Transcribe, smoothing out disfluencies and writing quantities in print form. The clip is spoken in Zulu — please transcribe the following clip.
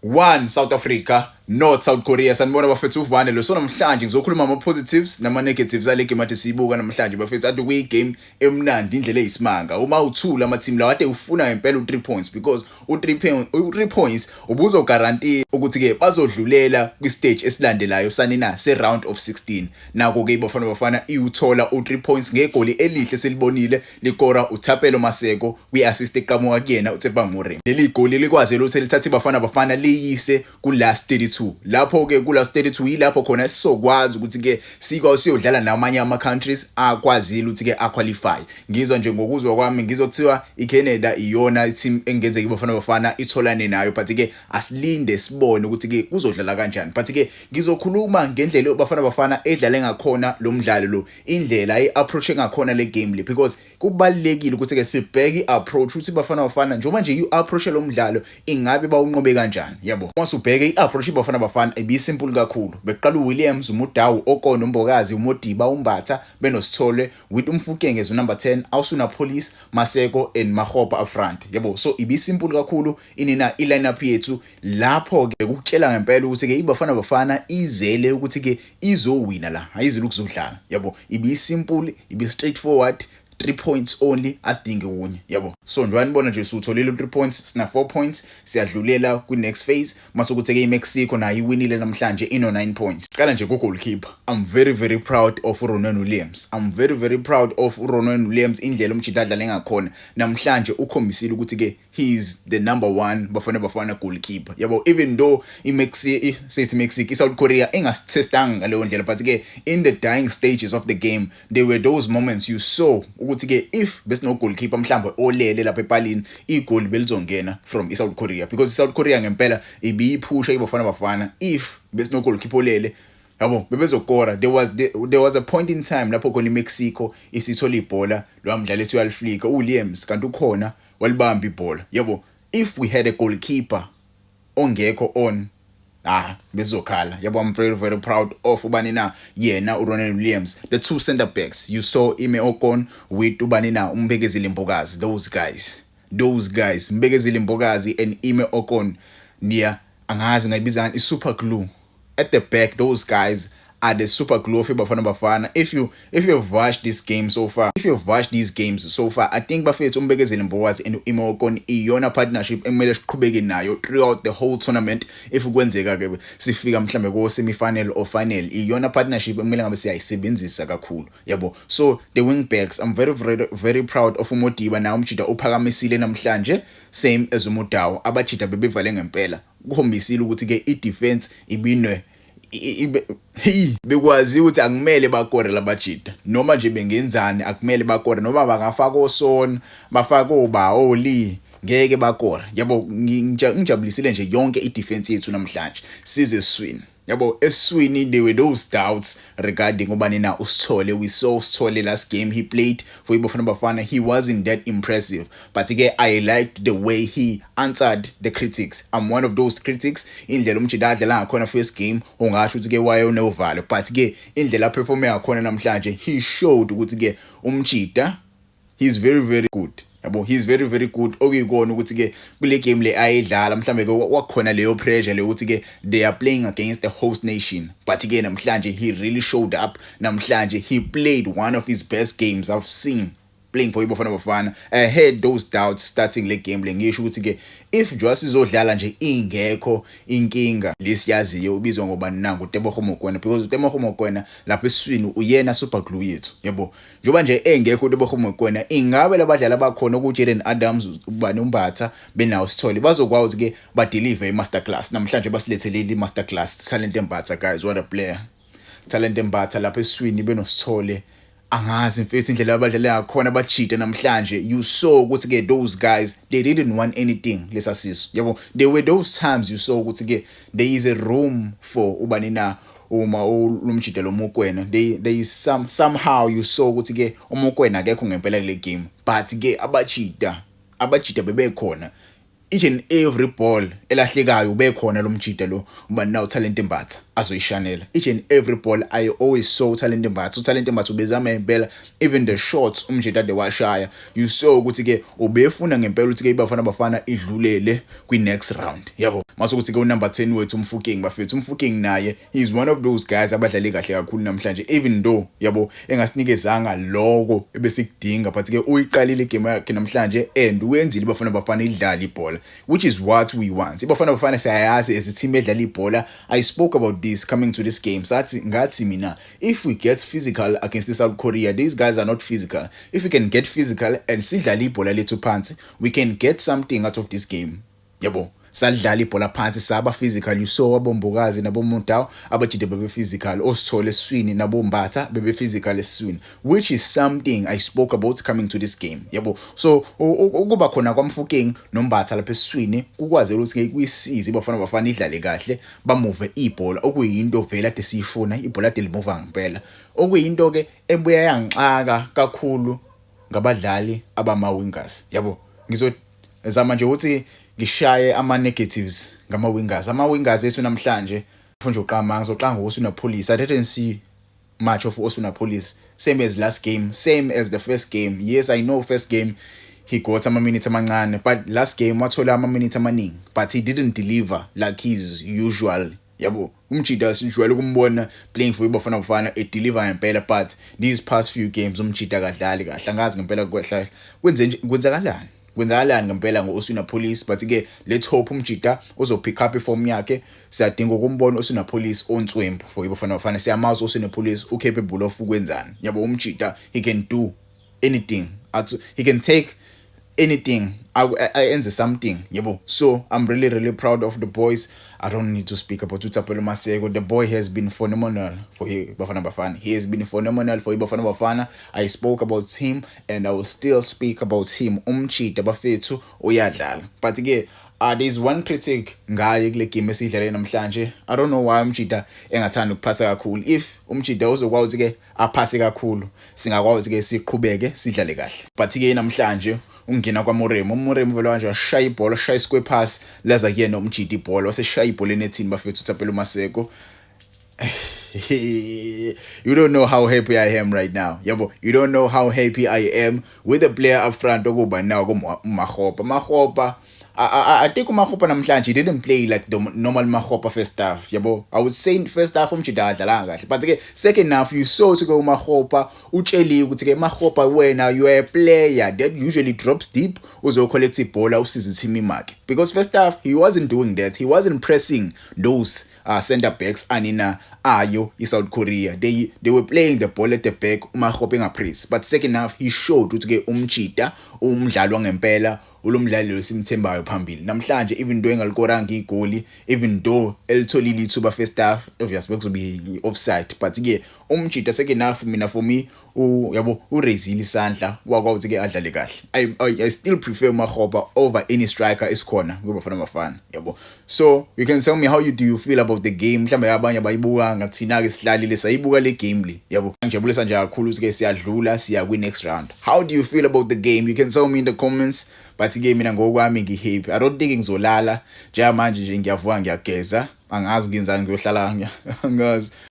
1 South Africa, North South Korea. Sanibona bafethu uvane lo namhlanje ngizokhuluma ama positives nama negatives ale game athi siyibuka namhlanje bafethu athi kuyi game emnandi indlela eyisimanga. Uma uthula ama team lawa ade ufuna ngempela u3 points because u3 points ubuzo guarantee ukuthi ke bazodlulela kwi stage esilandelayo sanina se round of 16. Nako ke bafana iuthola u3 points ngegoli elihle selibonile likora uThapelo Maseko kwi assist eqhamuka kuyena uTshepo Mooreng. Leli goli likwaze ukuthi lithathe bafana liyise ku last 32. Lapho ke ku last 32 yilapho khona sisokwazi ukuthi ke siyodlala namanye ama countries akwazile ukuthi ke aqualify. Ngizwa nje ngokuzwa kwami ngizokuthiwa iCanada iyona team engenzeka bafana itholane nayo, but ke asilinde sibone ukuthi ke kuzodlala kanjani. But ke ngizokhuluma ngendlela bafana edlale ngakhona lo mdlalo lo, indlela iapproach ngakhona le game le, because kubalekile ukuthi ke sibheke iapproach ukuthi bafana njengoba nje iapproach lo mdlalo ingabe bawunqobe kanjani, yabo. Once ubheke iapproach bafana ibisimple kakhulu. Beqala uWilliams, uMudawu, Okono, Mbokazi, uModiba, uMbatha, benosithole with uMfukenge as number 10, Ausuna Police, Maseko and Mahopa up front, yabo. So ibisimple kakhulu inina ilineup yethu. Lapho ke ukutshela ngempela ukuthi ke ibafana izele ukuthi ke izowina la, ayizile ukuzodlala, yabo. Ibisimple, straightforward. 3 points only asidinge kunye, yabo. So njengoba nibona nje usutholile 3 points, sina 4 points, siyadlulela ku next phase. Masokuthi ke iMexico nayo iwinile namhlanje ino 9 points. Qala nje ku goalkeeper. I'm very proud of Ronwen Williams. I'm very proud of Ronwen Williams, indlela umjida adlale ngakhona namhlanje ukhombisile ukuthi ke he is the number 1 bafana goalkeeper, yabo. Even though Mexico South Korea engasithestanga ngaleyo ndlela, but ke in the dying stages of the game there were those moments you saw ukuthi ke if besino goalkeeper mhlawumbe olele lapha epalini igoli belizongena from South Korea, because South Korea ngempela ibiyiphusha ibafana if besino goalkeeper olele, yabo, bebezokora. There was a point in time lapho khona iMexico isithola ibhola lo mdlalo ethi uyaliflika uWilliams kanti ukhona walibamba ibhola, yabo. If we had a goalkeeper ongekho on bezokhala, yabo. I'm very proud of ubani na yena uRonwen Williams. The two center backs you saw Ime Okon with ubani na Umbekezile Mbokazi, those guys Mbekezile Mbokazi and Ime Okon near angazi ngayibizana super glue at the back. Those guys are the super glue of bafana. If you've watched these games so far, I think bafethu Umbekezile Mbokazi and Ime Okon iyona partnership emele siqhubeke nayo throughout the whole tournament. If kwenzeka ke sifika mhlambe ko semi-final or final, iyona partnership emele ngabe siyayisebenzisa kakhulu, yabo. So the wing backs, I'm very proud of uModiba na umjida uphakamisile namhlanje, same as uMudawu. Abajida bebevale ngempela, ukhombisile ukuthi ke i-defense ibinwe bekwazi ukuthi akumele bakore labajida, noma nje bengenzani akumele bakore, noma bangafaka osona bafaka obaoli ngeke bakore, yabo. Ngijabulisile nje yonke i-defense yethu namhlanje size swin, yabo. Eswini there were those doubts regarding ubani na uSithole. We saw uSithole last game he played for bafana, he wasn't that impressive, but again I liked the way he answered the critics. I'm one of those critics. Indlela umjida adlala ngakhona first game ungasho ukuthi ke wayenovalo, but ke indlela perform yakhona namhlanje he showed ukuthi ke umjida he's very good, yabo. He's very good. Okuyikona ukuthi ke kule game le ayidlala mhlambe ke wakhona leyo pressure le ukuthi ke they are playing against the host nation, but again namhlanje he really showed up. Namhlanje he played one of his best games I've seen playing for bafana. I had those doubts starting le game le, ngisho ukuthi ke if Joyce izodlala nje ingekho inkinga lesiyaziyo ubizwa ngoba nangu uTebogo Mokoena, because uTebogo Mokoena lapha eswini uyena super glue yethu, yabo. Njoba nje engekho uTebogo Mokoena ingabe labadlala bakhona kuJaden Adams ubani uMbatha benawo Sithole bazokwazi ke ba deliver imasterclass. Namhlanje basilethele imasterclass. Talent Mbatha, guys, what a player. Talent Mbatha lapha eswini benosithole. Angazi mfethu indlela abadlala ngakhona bajida namhlanje. You saw ukuthi ke those guys they didn't want anything lesasiso, yabo. There were those times you saw ukuthi ke there is a room for ubani na uma umjida lo Mokoena. There is somehow you saw ukuthi ke uMokoena akekho ngempela le game, but ke abajida bebekhona. each and every ball elahlekayo ube khona lo mjida lo uba nawo Talent Mbatha azoyishanela. Each and every ball I always saw Talent Mbatha. Talent Mbatha ubezama ngempela, even the shots umjida ade washaya, you saw ukuthi ke ubefuna ngempela ukuthi ke iBafana Bafana idlulele kwi next round, yabo. Mase ukuthi ke u-number 10 wethu Mfokeng bafethu. Mfokeng naye he is one of those guys abadlale kahle kakhulu namhlanje, even though yabo engasinikezanga lokho ebesikudinga, but ke uyiqalile igame yakhe namhlanje and wenzile iBafana Bafana idlala ibhola, which is what we want. iBafana Bafana siyayazi as a team edlala ibhola. I spoke about this coming to this game. Ngathi mina, if we get physical against the South Korea, these guys are not physical. If we can get physical and sidlala ibhola lethu phansi, we can get something out of this game, yabo. Sadlala ibhola phansi saba physical. You saw abombokazi naboMuntawo abajide bebe physical, osithole eswini nabombatha bebe physical eswini, which is something I spoke about coming to this game, yabo. So ukuba khona kwaMfokeng noMbatha lapha eswini kukwazi ukuthi kuyisiza iBafana Bafana idlale kahle, bamove ibhola, okuyinto vele ade siyifuna, ibhola ade limove ngempela, okuyinto ke ebuya yangixaka kakhulu ngabadlali abama-wingers, yabo. Ngizozama nje ukuthi ngishaye ama-negatives ngama-wingers. Ama-wingers ethu namhlanje mfundisi uqama ngizoqanga uSuna Police. I didn't see much of Osuna Police, same as last game, same as the first game. Yes, I know first game he got ama-minutes amancane, but last game wathola ama-minutes amaningi, but he didn't deliver like his usual, yabo. Umjida sijwayele ukumbona playing for iBafana Bafana deliver ngempela, but these past few games umjida kadlali kahle, angazi ngempela kwehla kwenzakalani ngempela ngoSuna Police. But ke let's hope umjida uzo pick up iform yakhe. Siyadinga ukumbona uSuna Police onswembu for iBafana Bafana. Siyamazi uSuna Police capable of ukwenzani, yabo. Umjida he can do anything, he can take anything, enze something, yabo. So I'm really proud of the boys. I don't need to speak about Thapelo Maseko. The boy has been phenomenal for iBafana Bafana. He has been phenomenal for iBafana Bafana. I spoke about him and I will still speak about him. Umjida bafethu uyadlala, but ke there's one critic ngaye kule game esidlale namhlanje. I don't know why umjida engathanda ukuphasa kakhulu. If umjida uzokwazi ke aphase kakhulu, singakwazi ke siqhubeke sidlale kahle. But ke namhlanje ungena kwaMoremo vele kanje washaya ibhola, shaya square pass laza kuyena umjida ibhola, waseshaya ibhola enethini bafethu Thapelo Maseko. You don't know how happy I am right now, yabo. You don't know how happy I am with the player up front okuba nawo Makgopa. I think uMakgopa namhlanje he didn't play like the normal Makgopa first half, yabo. I would say first half umjida adlala kahle, but ke second half you saw to go uMakgopa utsheliwe ukuthi ke Makgopa wena you are a player that usually drops deep uzo collect ibhola usize team imakhe, because first half he wasn't doing that. He wasn't pressing those center backs anina ayo iSouth Korea. They were playing the ball at the back, uMakgopa engapress. But second half he showed ukuthi ke umjida umdlalo ngempela ulumdlali lesimthembayo phambili namhlanje, even though engalikoranga igoli, even though elitholile ithuba first half, obviously kuzobe offside, but ke umjida second half mina for me yabo uraisile isandla wakwazi ke adlale kahle. I still prefer Makgopa over any striker esikhona kwiBafana Bafana, yabo. So you can tell me how do you feel about the game. Mhlawumbe abanye abayibuka ngathina ke sihlalile sayibuka le game le, yabo. Ngijabulisa nje kakhulu ukuthi ke siyadlula siya kwi next round. How do you feel about the game? You can tell me in the comments. But ke mina ngokwami ngihappy. I don't think ngizolala njengamanje nje, ngiyavuka ngiyageza, angazi ngenzani, ngiyohlala angazi.